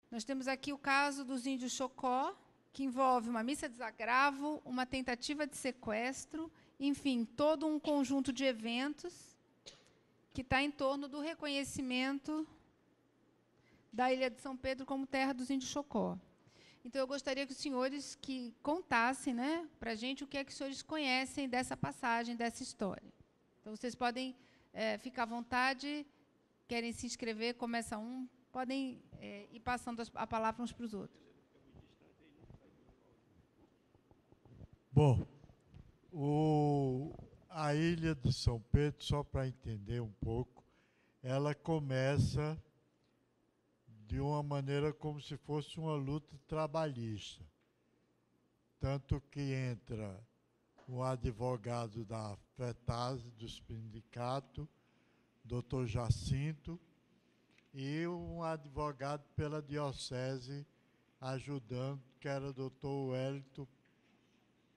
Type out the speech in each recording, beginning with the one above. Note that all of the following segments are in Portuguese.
Nós temos aqui o caso dos índios Chocó, que envolve uma missa de desagravo, uma tentativa de sequestro, enfim, todo um conjunto de eventos que está em torno do reconhecimento da Ilha de São Pedro como terra dos índios Chocó. Então, eu gostaria que os senhores que contassem, né, para a gente o que é que os senhores conhecem dessa passagem, dessa história. Então, vocês podem ficar à vontade, querem se inscrever, começa um, podem ir passando a palavra uns para os outros. Bom, a Ilha de São Pedro, só para entender um pouco, ela começa de uma maneira como se fosse uma luta trabalhista. Tanto que entra um advogado da FETASE, do sindicato, Dr. Jacinto, e um advogado pela diocese ajudando, que era o Dr. Wellington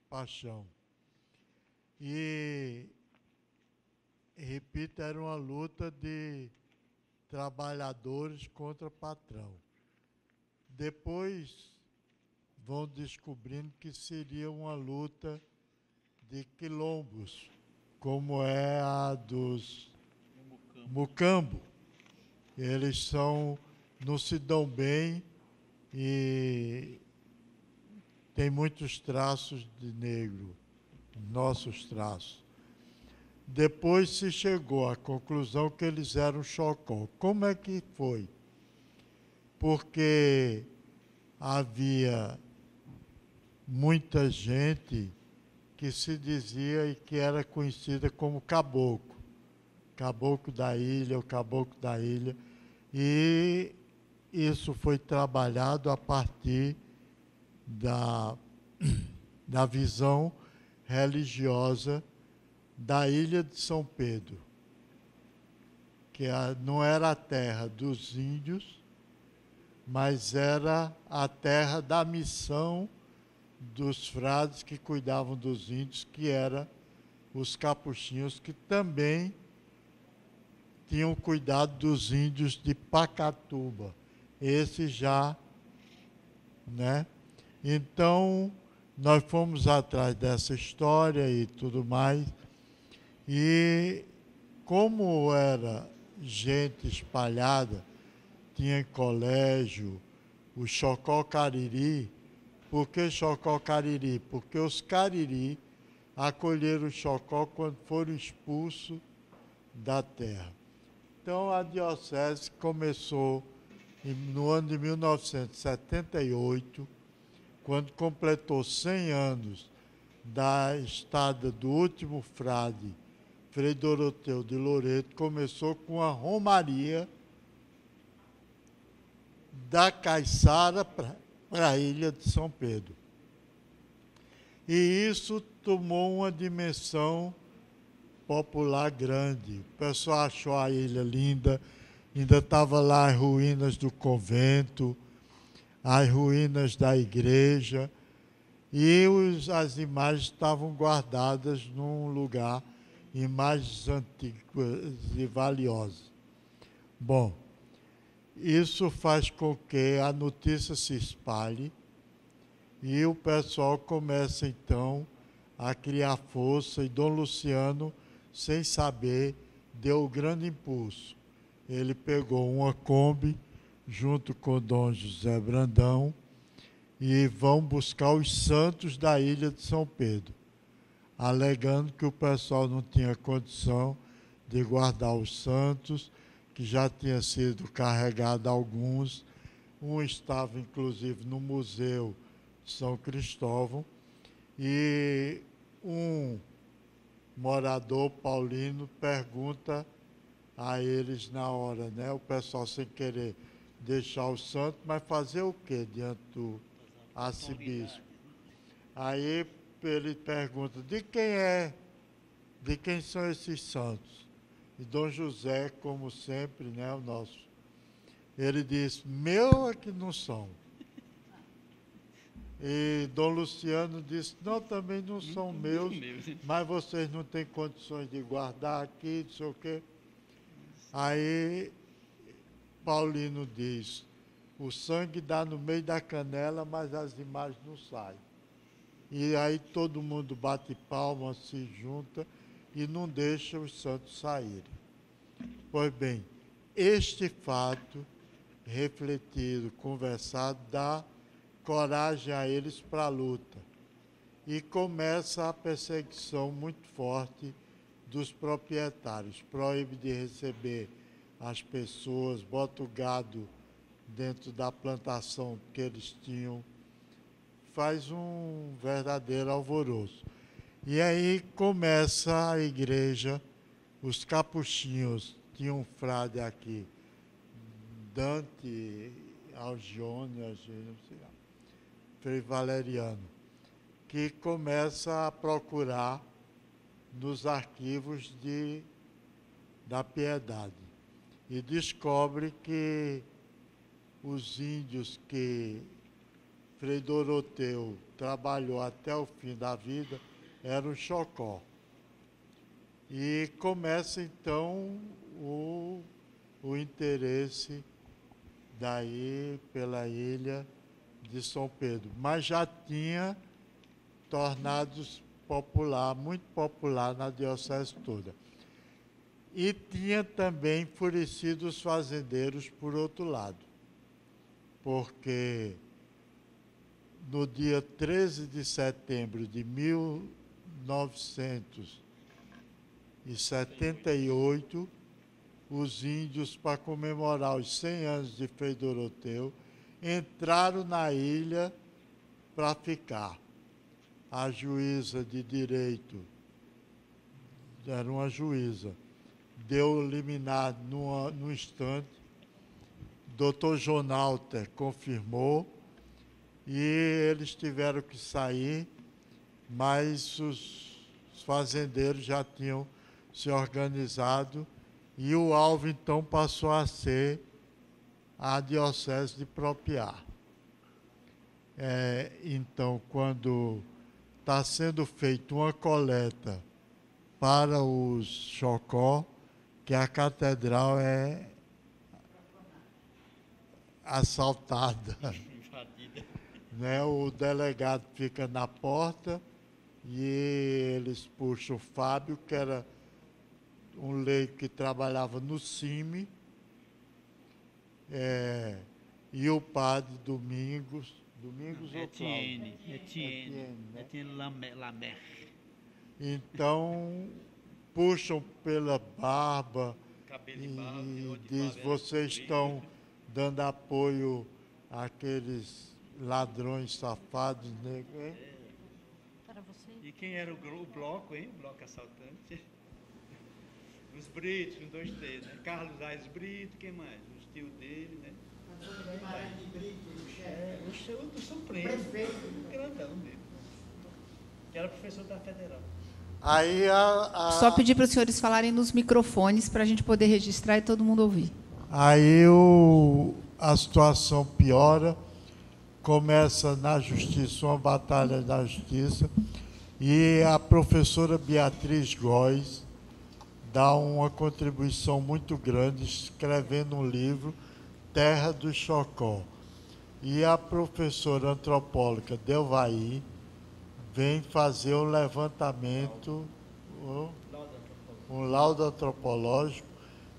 Paixão. E, repito, era uma luta de trabalhadores contra patrão. Depois vão descobrindo que seria uma luta de quilombos, como é a dos Mucambo. Eles não se dão bem e tem muitos traços de negro, nossos traços. Depois se chegou à conclusão que eles eram Chocó. Como é que foi? Porque havia muita gente que se dizia e que era conhecida como caboclo. Caboclo da ilha, o caboclo da ilha. E isso foi trabalhado a partir da visão religiosa da Ilha de São Pedro, que não era a terra dos índios, mas era a terra da missão dos frades que cuidavam dos índios, que eram os capuchinhos, que também tinham cuidado dos índios de Pacatuba. Esse já, né? Então, nós fomos atrás dessa história e tudo mais, e como era gente espalhada, tinha colégio, o Chocó Cariri. Por que Chocó Cariri? Porque os Cariri acolheram o Chocó quando foram expulsos da terra. Então, a diocese começou no ano de 1978, quando completou 100 anos da estada do último frade, Frei Doroteu de Loreto, começou com a romaria da Caiçara para a Ilha de São Pedro. E isso tomou uma dimensão popular grande. O pessoal achou a ilha linda, ainda estava lá as ruínas do convento, as ruínas da igreja, e as imagens estavam guardadas num lugar, imagens antigas e valiosas. Bom, isso faz com que a notícia se espalhe e o pessoal começa, então, a criar força, e Dom Luciano, sem saber, deu o grande impulso. Ele pegou uma Kombi, junto com Dom José Brandão, e vão buscar os santos da Ilha de São Pedro, alegando que o pessoal não tinha condição de guardar os santos, que já tinha sido carregado alguns. Um estava, inclusive, no Museu São Cristóvão, e um morador paulino pergunta a eles na hora, né? O pessoal sem querer deixar o santo, mas fazer o quê diante do arcebispo? Aí ele pergunta, de quem é? De quem são esses santos? E Dom José, como sempre, né, o nosso, ele diz, meu é que não são. E Dom Luciano disse, não, também não são meus, mas vocês não têm condições de guardar aqui, não sei o quê. Aí Paulino diz, O sangue dá no meio da canela, mas as imagens não saem. E aí todo mundo bate palma, se junta e não deixa os santos saírem. Pois bem, este fato refletido, conversado, dá coragem a eles para a luta. E começa a perseguição muito forte dos proprietários. Proíbe de receber as pessoas, bota o gado dentro da plantação que eles tinham, faz um verdadeiro alvoroço. E aí começa a igreja, os capuchinhos, tinha um frade aqui, Dante Algione, Frei Valeriano, que começa a procurar nos arquivos da Piedade e descobre que os índios que Frei Doroteu trabalhou até o fim da vida eram Chocó. E começa então o interesse daí pela ilha de São Pedro, mas já tinha tornado-se popular, muito popular na diocese toda. E tinha também enfurecido os fazendeiros por outro lado, porque no dia 13 de setembro de 1978, os índios, para comemorar os 100 anos de Frei Doroteu, entraram na ilha para ficar. A juíza de direito, era uma juíza, deu liminar no instante, doutor Jonalter confirmou, e eles tiveram que sair, mas os fazendeiros já tinham se organizado, e o alvo então passou a ser a diocese de Propiá. Então, quando está sendo feita uma coleta para os Chocó, que a catedral é assaltada. Né? O delegado fica na porta e eles puxam o Fábio, que era um leigo que trabalhava no CIMI, e o padre Domingos Etienne Lamer. Então, puxam pela barba Cabelo de barba, e de diz, favela, vocês estão dando apoio àqueles ladrões safados negros, hein? Para você. E quem era o bloco, hein? O bloco assaltante? Os Britos, um, dois, três, né? Carlos Aires Brito, quem mais? Os tios dele, né? Guimarães de Brito, o chefe. O do Supremo. Prefeito. O grandão dele. Que era professor da Federal. Aí Só pedir para os senhores falarem nos microfones para a gente poder registrar e todo mundo ouvir. Aí a situação piora, começa na justiça, uma batalha na justiça, e a professora Beatriz Góes dá uma contribuição muito grande, escrevendo um livro, Terra do Chocó. E a professora antropóloga Delvaí vem fazer um levantamento, um laudo antropológico,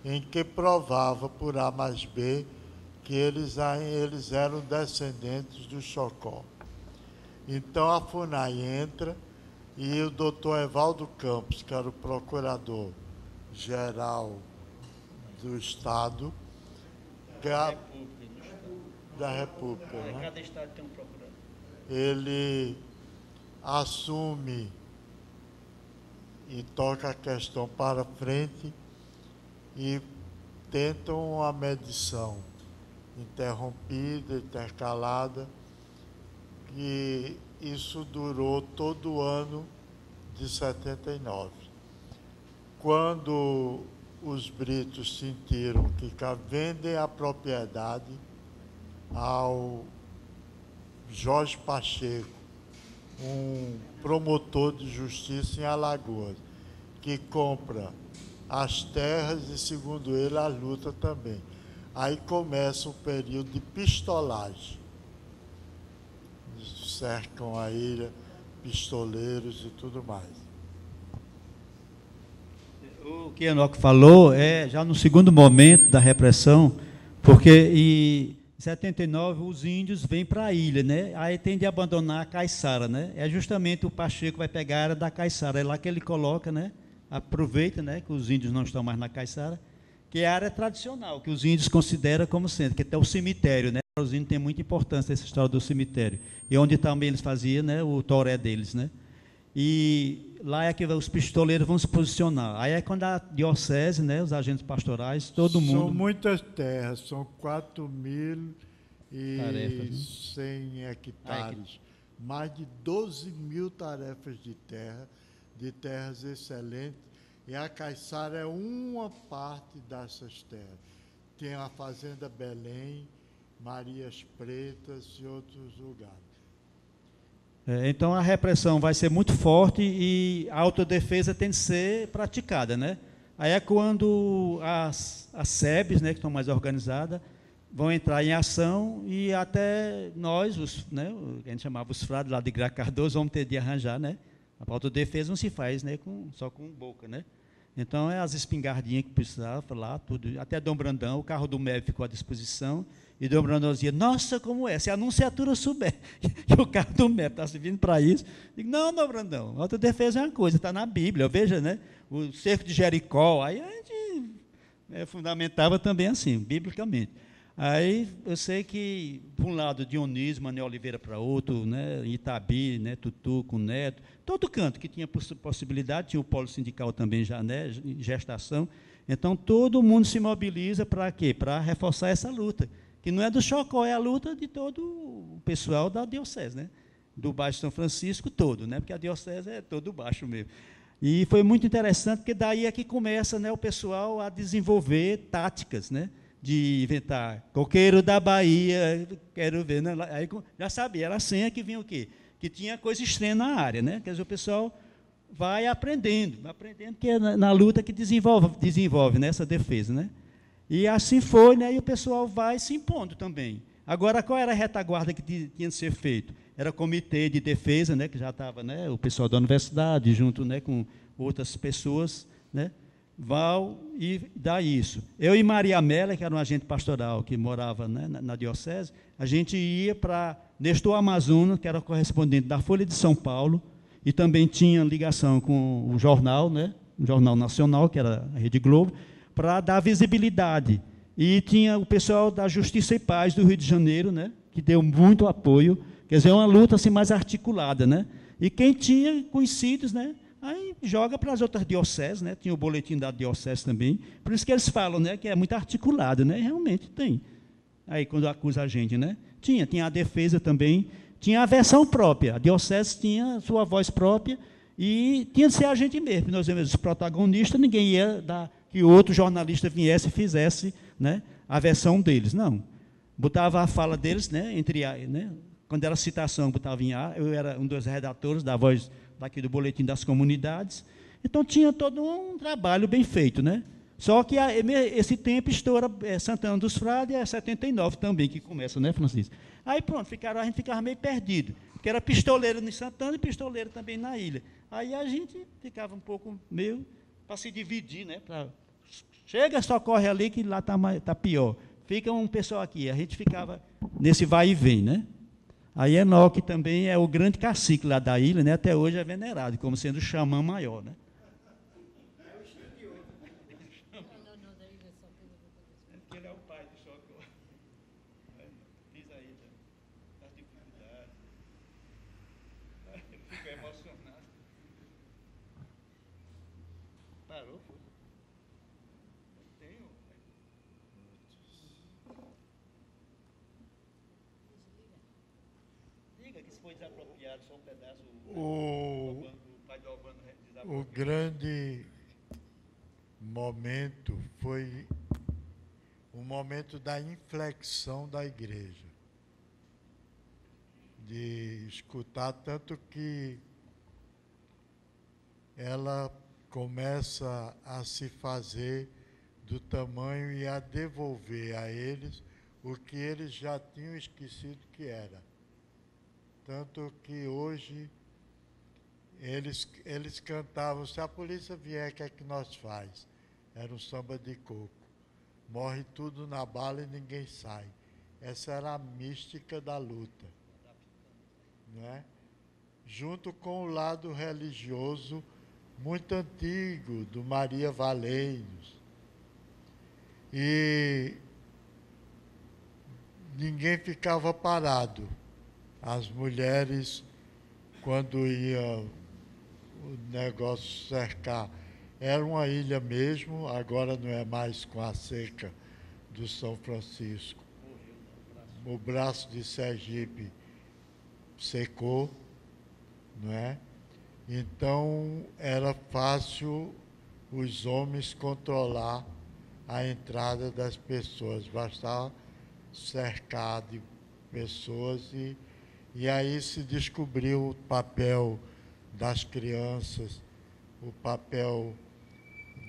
em que provava por A mais B que eles eram descendentes do Chocó. Então a FUNAI entra e o doutor Evaldo Campos, que era o procurador-geral do Estado, da República, né? Cada estado tem um procurador. Ele assume e toca a questão para frente e tentam uma medição interrompida, intercalada, e isso durou todo o ano de 79. Quando os britos sentiram que vendem a propriedade ao Jorge Pacheco, um promotor de justiça em Alagoas, que compra as terras e, segundo ele, a luta também. Aí começa o período de pistolagem. Cercam a ilha, pistoleiros e tudo mais. O que Enoque falou é já no segundo momento da repressão, porque em 79 os índios vêm para a ilha, né? Aí tem de abandonar a Caiçara, né? É justamente o Pacheco vai pegar a área da Caiçara, é lá que ele coloca, né? Aproveita, né, que os índios não estão mais na Caiçara, que é a área tradicional, que os índios consideram como sendo, que até o cemitério, né? Os índios têm muita importância essa história do cemitério. E onde também eles faziam, né, o toré deles, né? E lá é que os pistoleiros vão se posicionar. Aí é quando a diocese, né, os agentes pastorais, todo mundo... São muitas terras, são 4.100 tarefas, né? hectares. Mais de 12.000 tarefas de terras excelentes. E a Caiçara é uma parte dessas terras. Tem a Fazenda Belém, Marias Pretas e outros lugares. Então a repressão vai ser muito forte e a autodefesa tem de ser praticada, né? Aí é quando as SEBs, né, que estão mais organizadas, vão entrar em ação e até nós, né, a gente chamava os frades lá de Gra Cardoso, vamos ter de arranjar, né? A autodefesa não se faz, né, só com boca, né? Então é as espingardinhas que precisava lá, tudo, até Dom Brandão, o carro do MEB ficou à disposição. E Dom Brandão dizia, nossa, como é? Se a anunciatura souber que o carro do MEP está servindo para isso, digo, não, Dom Brandão, autodefesa é uma coisa, está na Bíblia, veja, né? O cerco de Jericó, aí a gente fundamentava também assim, biblicamente. Aí eu sei que, por um lado, Dionísio, Manuel Oliveira para outro, né? Itabi, né? Tutu com Neto, todo canto que tinha possibilidade, tinha o polo sindical também já, né? Em gestação. Então, todo mundo se mobiliza para quê? Para reforçar essa luta. Que não é do Chocó, é a luta de todo o pessoal da diocese, né? Do Baixo São Francisco todo, né? Porque a diocese é todo baixo mesmo. E foi muito interessante, porque daí é que começa, né, o pessoal a desenvolver táticas, né? De inventar coqueiro da Bahia, quero ver, né? Aí já sabia, era a senha que vinha o quê? Que tinha coisa estranha na área, né? Quer dizer, o pessoal vai aprendendo, que é na luta que desenvolve né, essa defesa, né? E assim foi, né? E o pessoal vai se impondo também. Agora, qual era a retaguarda que tinha de ser feito? Era comitê de defesa, né? Que já estava, né? O pessoal da universidade, junto, né? Com outras pessoas, né? Vão e dá isso. Eu e Maria Amélia, que era um agente pastoral que morava, né, na diocese, a gente ia para Nestor Amazonas, que era correspondente da Folha de São Paulo, e também tinha ligação com o jornal, né? O Jornal Nacional, que era a Rede Globo, para dar visibilidade. E tinha o pessoal da Justiça e Paz do Rio de Janeiro, né, que deu muito apoio, quer dizer, uma luta assim, mais articulada. Né? E quem tinha conhecidos, né, aí joga para as outras dioceses, né, tinha o boletim da diocese também, por isso que eles falam, né, que é muito articulado, né, realmente tem. Aí, quando acusa a gente, né, tinha a defesa também, tinha a versão própria, a diocese tinha a sua voz própria, e tinha de ser a gente mesmo, nós mesmos, os protagonistas, ninguém ia dar que outro jornalista viesse e fizesse, né, a versão deles. Não. Botava a fala deles, né, né, quando era citação, botava em A, eu era um dos redatores da voz daqui do Boletim das Comunidades. Então, tinha todo um trabalho bem feito. Né? Só que esse tempo estoura Santana dos Frades, é 79 também, que começa, né, Francisco? Aí, pronto, a gente ficava meio perdido, porque era pistoleiro em Santana e pistoleiro também na ilha. Aí a gente ficava um pouco meio para se dividir, né? Chega, socorre ali, que lá está pior. Fica um pessoal aqui. A gente ficava nesse vai e vem, né? Aí Enoque também é o grande cacique lá da ilha, né? Até hoje é venerado, como sendo o xamã maior, né? Ele é o pai do Chocó. Diz aí das dificuldades. Ele fica emocionado. Parou, foi? Tenho. Diga que se foi desapropriado só um pedaço. O pai do Albano desapropriou. O grande momento foi o momento da inflexão da igreja. De escutar, tanto que ela começa a se fazer do tamanho e a devolver a eles o que eles já tinham esquecido que era. Tanto que hoje eles cantavam, se a polícia vier, o que é que nós faz? Era um samba de coco. Morre tudo na bala e ninguém sai. Essa era a mística da luta, né? Junto com o lado religioso muito antigo, do Maria Valleiros. E ninguém ficava parado. As mulheres, quando ia o negócio cercar, era uma ilha mesmo, agora não é mais com a seca do São Francisco. O braço de Sergipe secou, não é? Então era fácil os homens controlar a entrada das pessoas, bastava cercar de pessoas e aí se descobriu o papel das crianças, o papel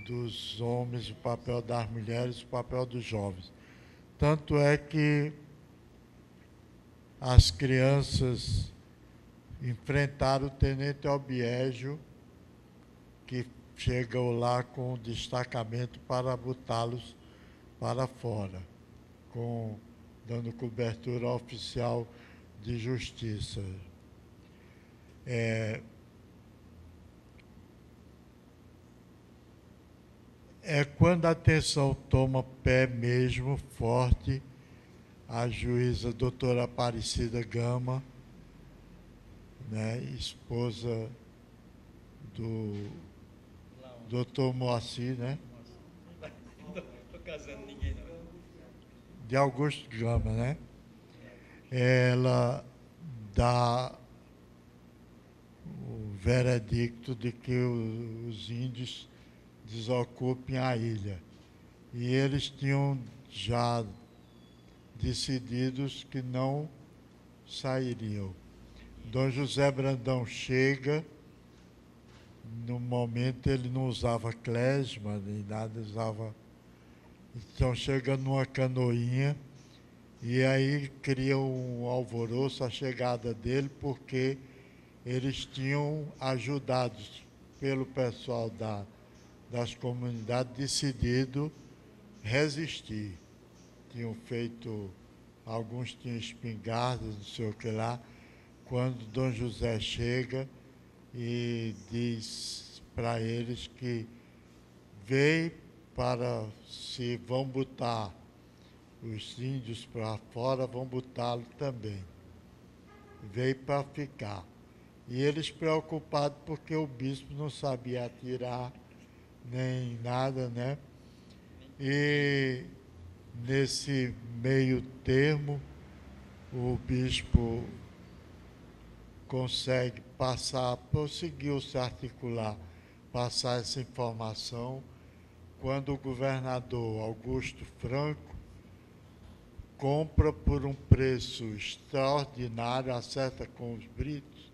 dos homens, o papel das mulheres, o papel dos jovens. Tanto é que as crianças enfrentaram o tenente Albiégio, que chegou lá com o destacamento para botá-los para fora, dando cobertura oficial de justiça. É quando a tensão toma pé mesmo, forte, a juíza doutora Aparecida Gama, né, esposa do doutor Moacir, né? Não estou casando ninguém, não. De Augusto Gama, né? Ela dá o veredicto de que os índios desocupem a ilha. E eles tinham já decididos que não sairiam. Dom José Brandão chega, no momento ele não usava klezma, nem nada, usava... Então chega numa canoinha e aí cria um alvoroço a chegada dele, porque eles tinham, ajudados pelo pessoal das comunidades, decidido resistir. Tinham feito, alguns tinham espingardas, não sei o que lá, quando Dom José chega e diz para eles que veio para, se vão botar os índios para fora, vão botá-lo também. Veio para ficar. E eles preocupados porque o bispo não sabia atirar nem nada, né? E nesse meio termo, o bispo conseguiu se articular, passar essa informação, quando o governador Augusto Franco compra por um preço extraordinário, acerta com os britos,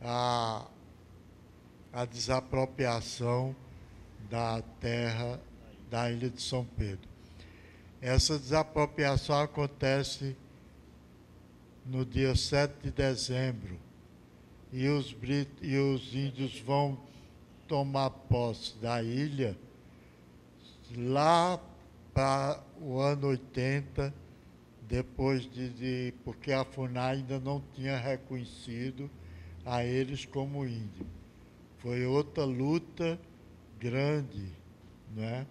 a desapropriação da terra da ilha de São Pedro. Essa desapropriação acontece no dia 7 de dezembro, e os índios vão tomar posse da ilha lá para o ano 80, depois porque a FUNAI ainda não tinha reconhecido a eles como índio. Foi outra luta grande, né?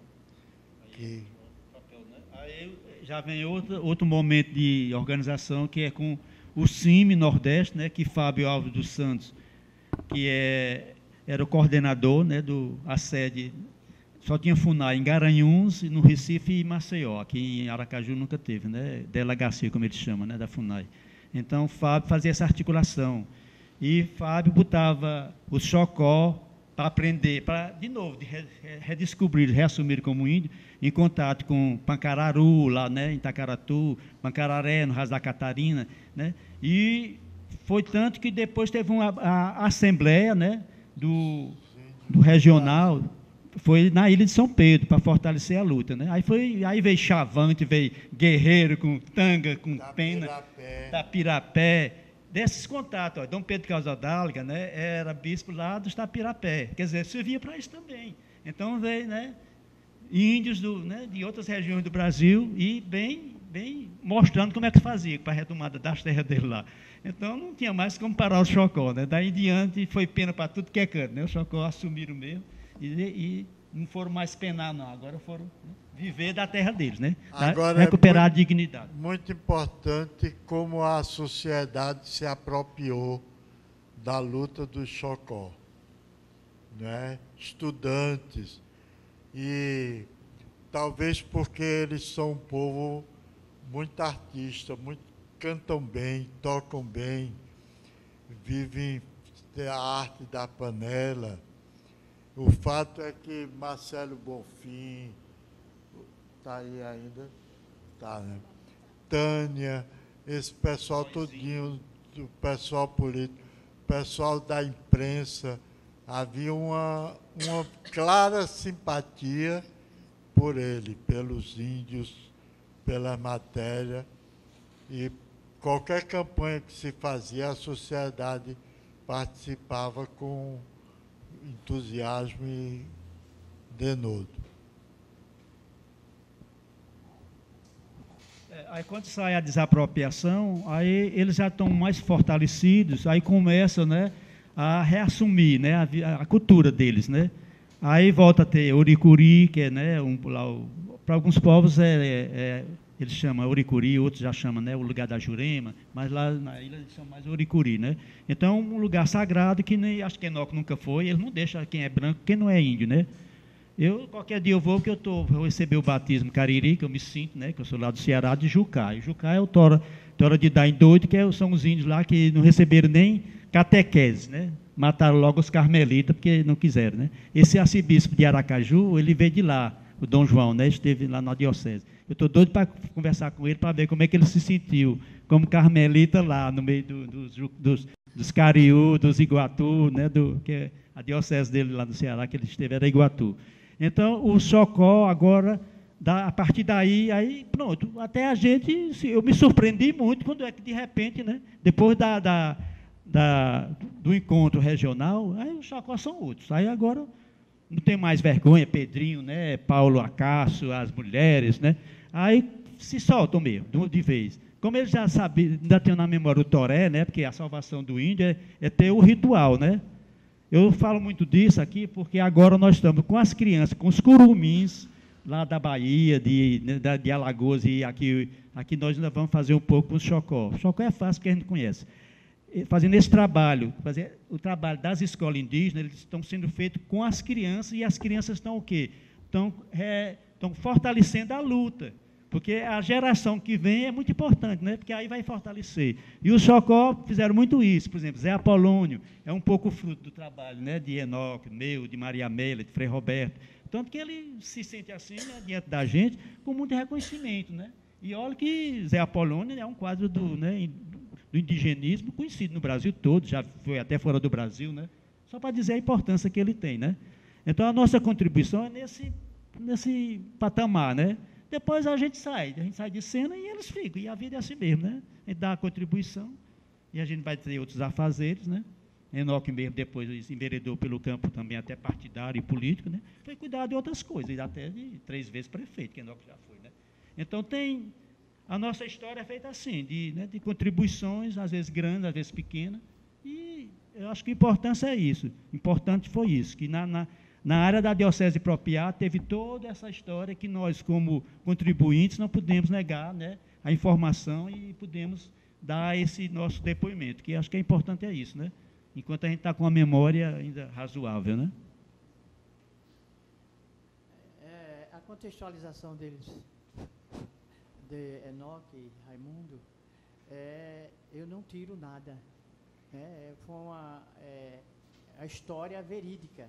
Aí já vem outro momento de organização, que é com o CIMI Nordeste, né, que Fábio Alves dos Santos, que era o coordenador, né, a sede, só tinha FUNAI em Garanhuns, no Recife e Maceió. Aqui em Aracaju nunca teve, né, delegacia, como eles chamam, né, da FUNAI. Então, Fábio fazia essa articulação. E Fábio botava o Chocó para aprender, de novo, redescobrir, reassumir como índio, em contato com Pancararu, lá, né, em Itacaratu, Pancararé, no Raso da Catarina, né, e foi tanto que depois teve a assembleia, né, do regional, foi na ilha de São Pedro, para fortalecer a luta, né? Aí veio Chavante, veio guerreiro com tanga, com pena, Tapirapé, desses contatos. Ó, Dom Pedro Casaldáliga, né, era bispo lá dos Tapirapé, quer dizer, servia para isso também. Então veio, né, índios de outras regiões do Brasil e bem mostrando como é que fazia para a retomada das terras dele lá. Então não tinha mais como parar o Chocó, né? Daí em diante foi pena para tudo que é canto, né? O Chocó assumiram mesmo e não foram mais penar, não. Agora foram, né, viver da terra deles, né? Agora recuperar a dignidade. Muito importante como a sociedade se apropriou da luta do Chocó, né? Estudantes, e talvez porque eles são um povo muito artista, cantam bem, tocam bem, vivem a arte da panela. O fato é que Marcelo Bonfim está aí ainda, tá, né? Tânia, esse pessoal todinho, o pessoal político, o pessoal da imprensa, havia uma clara simpatia por ele, pelos índios, pela matéria, e qualquer campanha que se fazia, a sociedade participava com entusiasmo e denodo. Aí quando sai a desapropriação, aí eles já estão mais fortalecidos, aí começam, né, a reassumir, né, a cultura deles, né? Aí volta a ter Oricuri, que é, né, para alguns povos eles chamam Oricuri, outros já chamam, né, o lugar da Jurema, mas lá na ilha eles chamam mais Oricuri, né? Então, um lugar sagrado que nem, acho que Enoque nunca foi, eles não deixam quem é branco, quem não é índio, né? Qualquer dia eu vou, porque eu vou receber o batismo Cariri, que eu me sinto, né, que eu sou lá do Ceará, de Jucá. E Jucá é o tora de dar em doido, são os índios lá que não receberam nem catequese, né? Mataram logo os carmelitas, porque não quiseram, né? Esse arcebispo de Aracaju, ele veio de lá, o Dom João, né? Esteve lá na diocese. Eu estou doido para conversar com ele, para ver como é que ele se sentiu como carmelita lá, no meio dos Cariú, dos Iguatu, né? Que é a diocese dele lá no Ceará, que ele esteve, era Iguatu. Então, o Chocó, agora, a partir daí, aí, pronto, até a gente, eu me surpreendi muito quando é que, de repente, né? Depois do encontro regional, aí os Chocó são outros. Aí agora não tem mais vergonha, Pedrinho, né, Paulo Acácio, as mulheres, né? Aí se soltam mesmo, de vez. Como eles já sabem, ainda tenho na memória o toré, né, porque a salvação do índio é ter o ritual, né? Eu falo muito disso aqui porque agora nós estamos com as crianças, com os curumins, lá da Bahia, de Alagoas, e aqui nós ainda vamos fazer um pouco com o Chocó. O Chocó é fácil, porque a gente conhece. Fazendo esse trabalho, o trabalho das escolas indígenas, eles estão sendo feitos com as crianças, e as crianças estão o quê? Estão fortalecendo a luta, porque a geração que vem é muito importante, né? Porque aí vai fortalecer. E os Chocó fizeram muito isso, por exemplo, Zé Apolônio é um pouco fruto do trabalho, né, de Enoque, meu, de Maria Amélia, de Frei Roberto, tanto que ele se sente assim, né, diante da gente, com muito reconhecimento, né? E olha que Zé Apolônio é um quadro do indigenismo conhecido no Brasil todo, já foi até fora do Brasil, né? Só para dizer a importância que ele tem, né? Então, a nossa contribuição é nesse patamar, né? Depois a gente sai de cena e eles ficam, e a vida é assim mesmo, né? A gente dá a contribuição e a gente vai ter outros afazeres, né? Enoque mesmo depois se enveredou pelo campo também até partidário e político, né? Foi cuidar de outras coisas, até de 3 vezes prefeito, que Enoque já foi, né? Então, a nossa história é feita assim, de contribuições, às vezes grandes, às vezes pequenas, e eu acho que a importância é isso. Importante foi isso, que na área da Diocese de Propriá teve toda essa história que nós, como contribuintes, não podemos negar, né, a informação e podemos dar esse nosso depoimento, que acho que é importante é isso, né? Enquanto a gente está com a memória ainda razoável, né? A contextualização deles, de Enoque e Raimundo, eu não tiro nada, né? Foi a história verídica.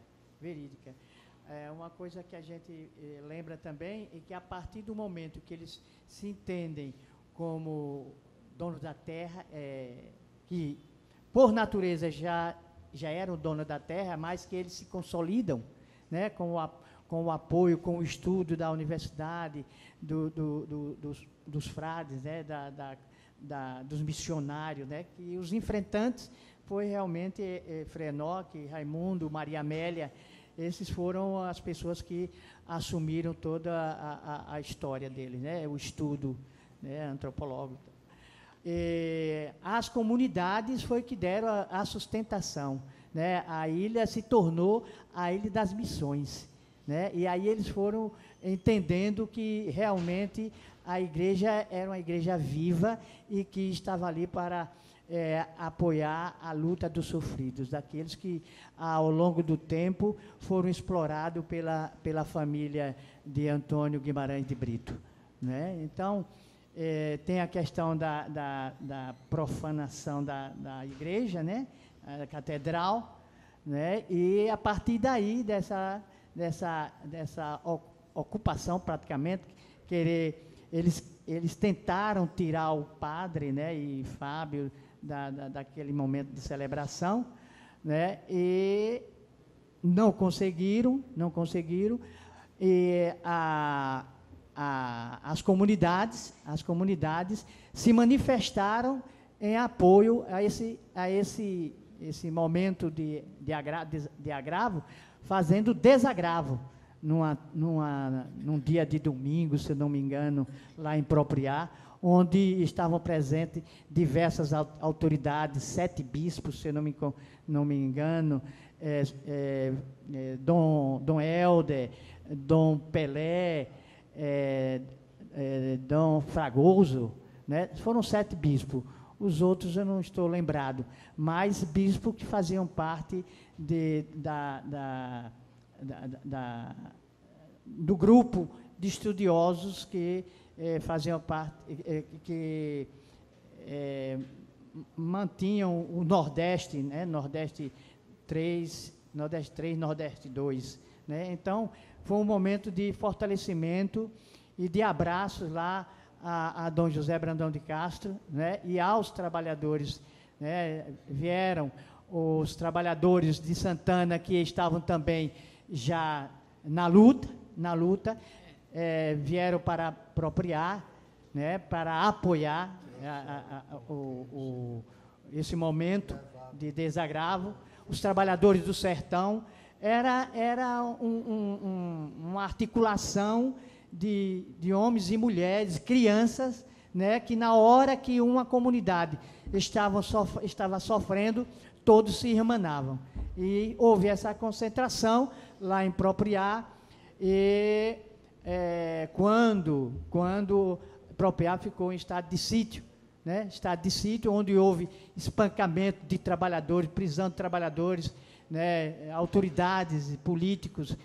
Uma coisa que a gente lembra também é que a partir do momento que eles se entendem como donos da terra, que por natureza já eram donos da terra, mas que eles se consolidam, né, como com o apoio, com o estudo da universidade, dos frades, né, dos missionários, né, que os enfrentantes foi realmente Frei Enoque, Raimundo, Maria Amélia. Esses foram as pessoas que assumiram toda a história deles, né, o estudo, né, antropológico. As comunidades foi que deram a sustentação, né? A ilha se tornou a Ilha das Missões, né? E aí eles foram entendendo que realmente a igreja era uma igreja viva e que estava ali para apoiar a luta dos sofridos, daqueles que ao longo do tempo foram explorados pela família de Antônio Guimarães de Brito, né? Então, tem a questão da profanação da igreja, né? A catedral, né? E a partir daí, dessa ocupação praticamente, eles tentaram tirar o padre, né, e Fábio daquele momento de celebração, né? E não conseguiram, e as comunidades se manifestaram em apoio a esse momento de agravo, fazendo desagravo num dia de domingo, se não me engano, lá em Propriá, onde estavam presentes diversas autoridades, 7 bispos, se não me engano, Dom Helder, Dom Pelé, Dom Fragoso, né? Foram 7 bispos. Os outros eu não estou lembrado, mas bispos que faziam parte do grupo de estudiosos que faziam parte, que mantinham o Nordeste, né? Nordeste 3, Nordeste 2. Né? Então, foi um momento de fortalecimento e de abraços lá a Dom José Brandão de Castro, né? E aos trabalhadores, né? Vieram os trabalhadores de Santana que estavam também já na luta, vieram para apropriar, né? Para apoiar esse momento de desagravo. Os trabalhadores do sertão, era uma articulação de homens e mulheres, crianças, né, que na hora que uma comunidade estava sofrendo, todos se irmanavam. E houve essa concentração lá em Propriá, e quando Propriá ficou em estado de sítio, né, estado de sítio, onde houve espancamento de trabalhadores, prisão de trabalhadores, né, autoridades, políticos,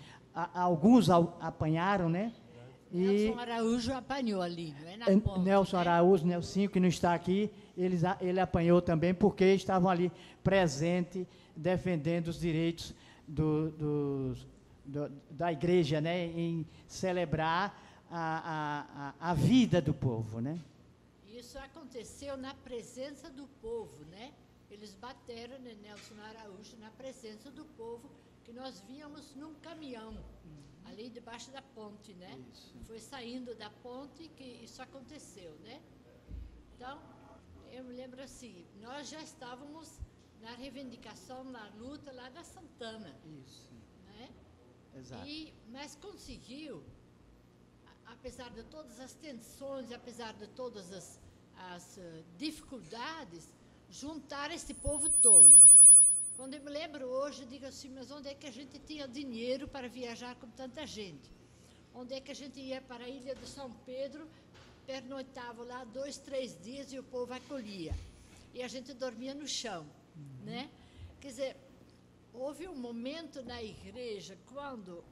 alguns apanharam, né? Nelson Araújo apanhou ali, não é na ponte, Nelson Araújo, Nelsinho, que não está aqui, ele apanhou também, porque estavam ali presentes, defendendo os direitos da igreja, né, em celebrar a vida do povo, né? Isso aconteceu na presença do povo, né? Eles bateram, né, Nelson Araújo, na presença do povo, que nós víamos num caminhão, ali debaixo da ponte, né? Isso. Foi saindo da ponte que isso aconteceu, né? Então, eu me lembro assim, nós já estávamos na reivindicação, na luta lá da Santana. Isso. Né? Exato. Mas conseguiu, apesar de todas as tensões, apesar de todas as dificuldades, juntar esse povo todo. Quando eu me lembro hoje, eu digo assim, mas onde é que a gente tinha dinheiro para viajar com tanta gente? Onde é que a gente ia para a Ilha de São Pedro, pernoitava lá 2, 3 dias e o povo acolhia. E a gente dormia no chão, né? Quer dizer, houve um momento na igreja, quando,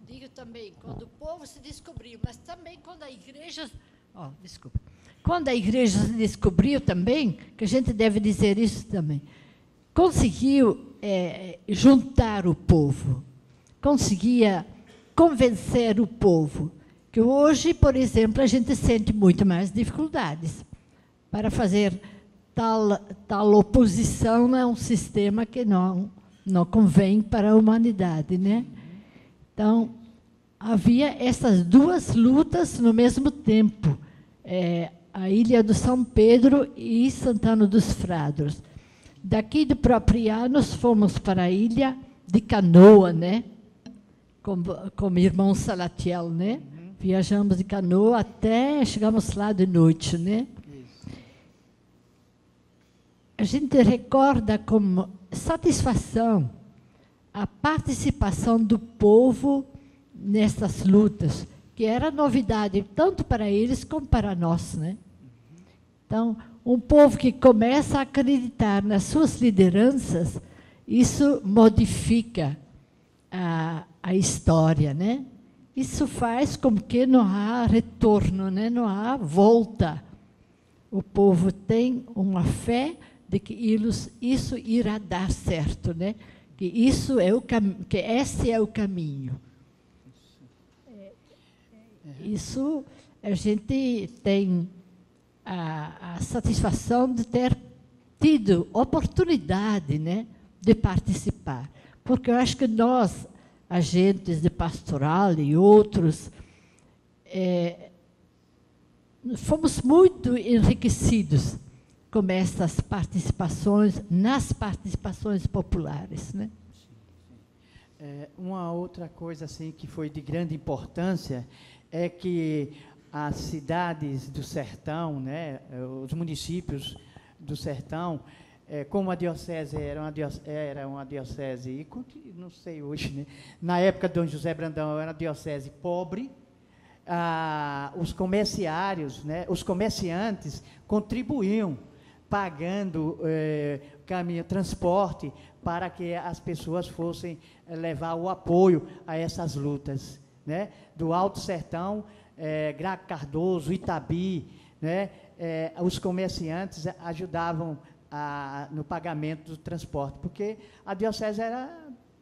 digo também, quando o povo se descobriu, mas também quando a igreja... Quando a igreja se descobriu também, que a gente deve dizer isso também, conseguiu juntar o povo, conseguia convencer o povo, que hoje, por exemplo, a gente sente muito mais dificuldades para fazer tal oposição a um sistema que não convém para a humanidade, né? Então, havia essas duas lutas no mesmo tempo, a Ilha do São Pedro e Santana dos Frados. Daqui de Propriá, nós fomos para a ilha de canoa, né? Com o irmão Salatiel, né? Viajamos de canoa até chegamos lá de noite, né? A gente recorda com satisfação a participação do povo nessas lutas, que era novidade tanto para eles como para nós, né? Então, um povo que começa a acreditar nas suas lideranças, isso modifica a história, né? Isso faz com que não há retorno, né? Não há volta. O povo tem uma fé de que isso irá dar certo, né? Que isso é que esse é o caminho. Isso a gente tem a satisfação de ter tido oportunidade, né, de participar, porque eu acho que nós, agentes de pastoral e outros, fomos muito enriquecidos com essas participações, nas participações populares, né? Uma outra coisa assim que foi de grande importância é que as cidades do sertão, né, os municípios do sertão, como a diocese era uma diocese, e não sei hoje, né, na época de Dom José Brandão era uma diocese pobre, os comerciários, né, os comerciantes contribuíam, pagando transporte para que as pessoas fossem levar o apoio a essas lutas, né, do Alto Sertão, Graco Cardoso, Itabi, né, os comerciantes ajudavam no pagamento do transporte, porque a diocese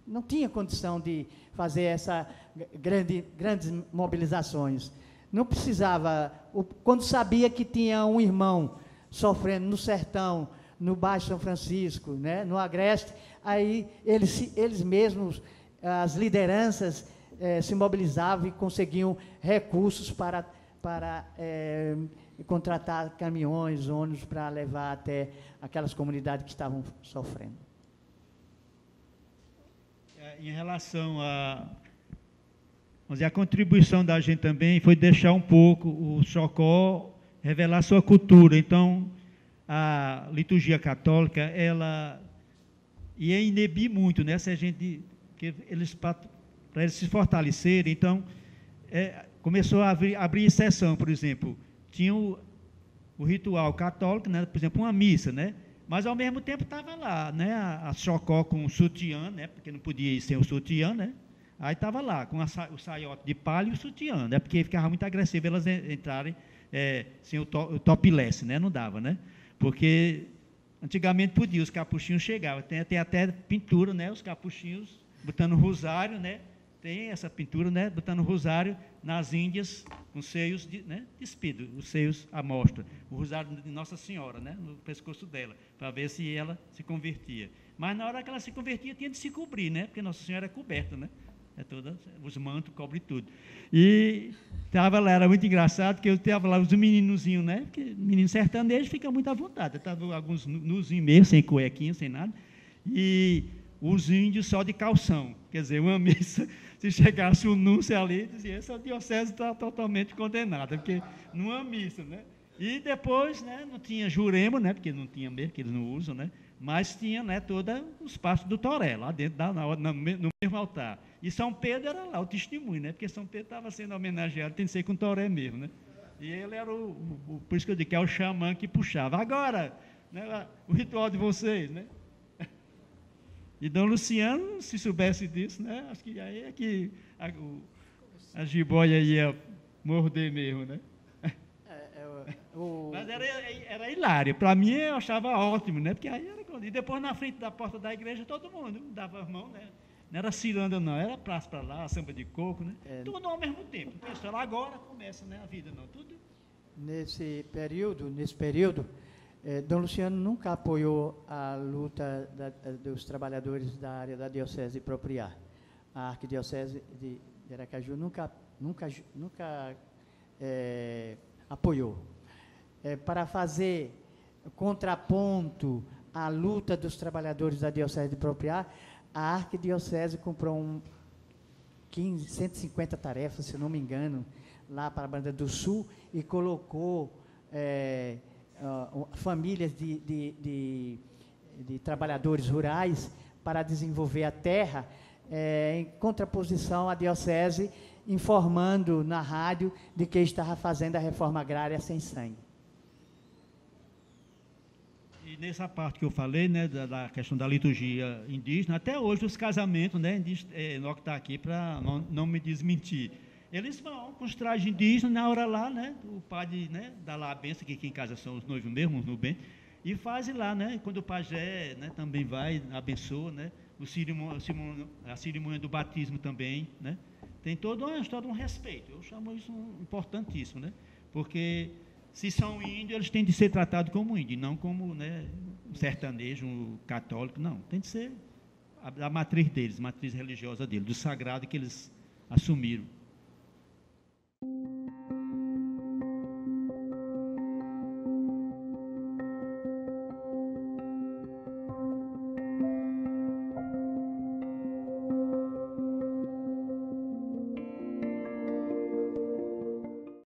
não tinha condição de fazer essas grandes mobilizações. Não precisava, quando sabia que tinha um irmão sofrendo no sertão, no Baixo São Francisco, né, no Agreste, aí eles mesmos, as lideranças, se mobilizavam e conseguiam recursos para contratar caminhões, ônibus, para levar até aquelas comunidades que estavam sofrendo. Em relação a contribuição da gente também foi deixar um pouco o Chocó revelar sua cultura. Então, a liturgia católica, ela ia inibir muito, né? Se a gente, para eles se fortalecerem, então, começou a abrir exceção, por exemplo, tinha o ritual católico, né? Por exemplo, uma missa, né? Mas, ao mesmo tempo, estava lá, né? A Chocó com o sutiã, né? Porque não podia ir sem o sutiã, né? Aí estava lá, com o saiote de palha e o sutiã, né? Porque ficava muito agressivo elas entrarem sem o topless, né? Não dava, né? Porque antigamente podia, os capuchinhos chegavam, tem até pintura, né? Os capuchinhos botando rosário, né? Tem essa pintura, né? Botando rosário nas Índias, com seios despidos, os seios à mostra, o rosário de Nossa Senhora, né? No pescoço dela, para ver se ela se convertia. Mas na hora que ela se convertia, tinha de se cobrir, né? Porque Nossa Senhora é coberta, né? Os mantos cobrem tudo. E estava lá, era muito engraçado, que eu estava lá, os meninozinhos, né? Porque menino sertanejo fica muito à vontade. Estava alguns nuzinhos mesmo, sem cuequinha, sem nada. E os índios só de calção. Quer dizer, uma missa, se chegasse um núncio ali, dizia, essa diocese está totalmente condenada, porque numa missa, né? E depois, né, não tinha jurema, né? Porque não tinha mesmo, que eles não usam, né? Mas tinha, né, todos os passos do toré, lá dentro, no mesmo altar. E São Pedro era lá, o testemunho, né? Porque São Pedro estava sendo homenageado, tem que ser com toré mesmo, né? E ele era por isso que eu digo que é o xamã que puxava. Agora, né, o ritual de vocês, né? E Dom Luciano, se soubesse disso, né? Acho que aí é que a jiboia ia morder mesmo, né? Mas era hilário. Para mim, eu achava ótimo, né? Porque aí era... E depois, na frente da porta da igreja, todo mundo dava as mãos, né? Não era ciranda, não. Era praça para lá, samba de coco, né? Tudo ao mesmo tempo. O pessoal agora começa, né? A vida, não. Tudo. Nesse período, Dom Luciano nunca apoiou a luta dos trabalhadores da área da diocese de Propriá. A arquidiocese de Aracaju nunca apoiou. Para fazer contraponto à luta dos trabalhadores da Diocese de Propriá, a Arquidiocese comprou 150 tarefas, se não me engano, lá para a Banda do Sul, e colocou famílias de trabalhadores rurais para desenvolver a terra, em contraposição à Diocese, informando na rádio de que estava fazendo a reforma agrária sem sangue. E nessa parte que eu falei, né, da questão da liturgia indígena, até hoje os casamentos, né, Enoque está aqui para não me desmentir, eles vão com os trajes indígenas, na hora lá, né, o padre, né, dá lá a benção, que aqui em casa são os noivos mesmo, no bem, e faz lá, né, quando o pajé, né, também vai, abençoa, né, a cerimônia do batismo também, né, tem todo um respeito. Eu chamo isso importantíssimo, né, porque se são índios, eles têm de ser tratados como índios, não como, né, um sertanejo, um católico, não. Tem de ser a matriz deles, a matriz religiosa deles, do sagrado que eles assumiram.